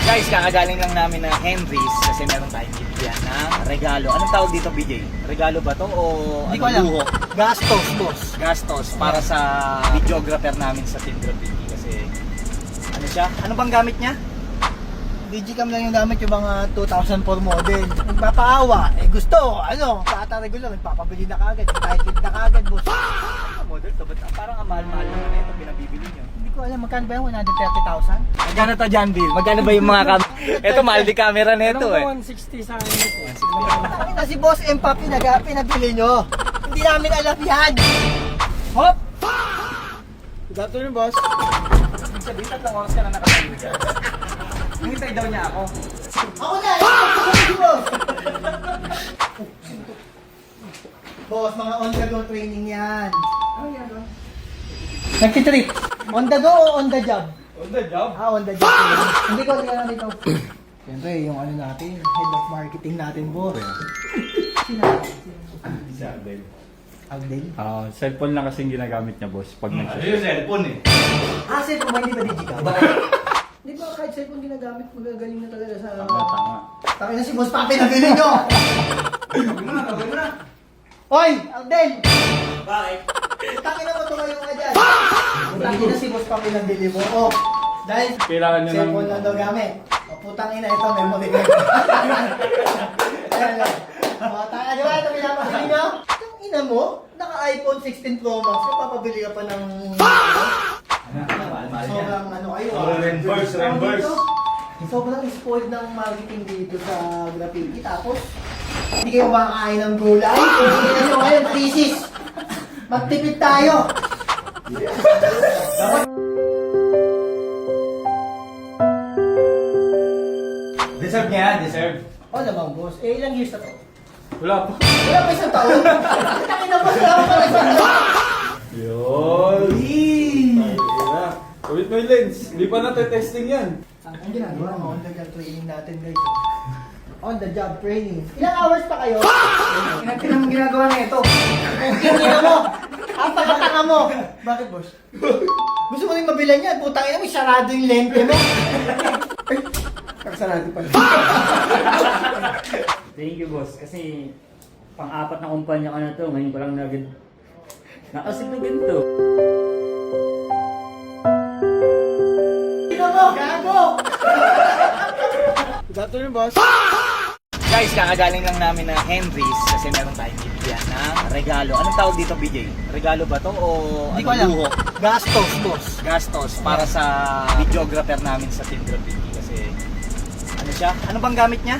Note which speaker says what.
Speaker 1: Guys, kakagaling lang namin ng Henry's kasi meron tayong bibigyan ng regalo. Anong tawag dito, BJ? Regalo ba to o
Speaker 2: Hindi ko alam.
Speaker 1: luho?
Speaker 2: Gastos, boss.
Speaker 1: Gastos para sa videographer namin sa Team Graffiti kasi ano siya? Ano bang gamit niya?
Speaker 2: Digicam lang yung gamit, yung mga 2004 model. Nagpapaawa, gusto, bata regular, nagpapabili na kagad, entitled na kagad, boss.
Speaker 1: Model to, but parang ang mahal-mahal naman ito pinabibili niyo.
Speaker 2: Hindi ko alam, magkano ba yung 130,000?
Speaker 1: Magkano to, John Bill? Magkano ba yung mga Ito, mahal di camera nito eh.
Speaker 3: 160 sa akin.
Speaker 2: Na si Boss Empapi, pinabili nyo. Hindi namin alam yan. Hop! Good afternoon, boss.
Speaker 1: Ibig sabihin, 3 oras ka na nakatayo dyan. Hintay daw niya ako.
Speaker 2: Ako na! Boss! Boss, mga on-the-go training yan. Ano yan, boss? Nagtitrip. On the go o on the job?
Speaker 1: On the job?
Speaker 2: On the job training. Hindi ko alam dito. Siyempre, yung natin, head of marketing natin, boss.
Speaker 3: Si Adel.
Speaker 2: Agdel?
Speaker 3: Cellphone lang kasing ginagamit niya, boss. Pag
Speaker 1: Ano yung cellphone eh?
Speaker 2: Cellphone ba? Hindi ba digital? Hindi ba kahit cellphone ginagamit, magagaling na talaga sa...
Speaker 3: Tama.
Speaker 2: Taki na si Boss Papi, nabili nyo!
Speaker 1: Tawagin mo na.
Speaker 2: Hoy! Agdel!
Speaker 1: Bakit?
Speaker 2: Taki na mo tumayo ka dyan! Taki na si Boss Papi, nabili mo. Dahil
Speaker 3: Kailangan niya ng...
Speaker 2: cellphone lang daw gamit. Putang ina, ito, memory card. Ayan lang. Taka, di ba ito pinapabili nyo? Ang ina mo, naka-iPhone 16 Pro Max, papabili ka pa ng... Sobrang kayo
Speaker 1: Reimburse.
Speaker 2: Sobrang spoiled ng marketing dito sa graffiti. Tapos, hindi kayo makakain ng gulay. Hindi na nyo ngayon, thesis. Magtipid tayo.
Speaker 1: Deserve niya yan, deserve.
Speaker 2: Namang boss. Ilang years na to?
Speaker 3: Wala pa.
Speaker 2: Wala pa isang taon. Takin na boss, wala pa pala isang taon.
Speaker 3: Yun. Ulit mo yung lens. Hindi pa natetesting yan.
Speaker 2: Ang ginagawa mo, on the job training natin guys. On the job training. Ilang hours pa kayo? Ilang mo ginagawa na ito? Tingnan mo! Ang pagkatanga mo! Bakit boss? Gusto mo rin mabilan yan? Putang ina mo, sarado yung lente mo. Ay, kakasarado pa.
Speaker 4: Thank you, boss. Kasi pang-apat na kumpanya ka na to. Ngayon ko lang nakasip na ganito.
Speaker 2: Tingnan mo! Gago! Good afternoon, boss.
Speaker 1: Guys, kakagaling lang namin ng Henry's kasi meron tayong bibigyan ng regalo. Anong tawag dito, BJ? Regalo ba to o
Speaker 2: Hindi ko alam.
Speaker 1: luho?
Speaker 2: Gastos, boss.
Speaker 1: Gastos para sa videographer namin sa Team Graffiti kasi ano siya? Ano bang gamit niya?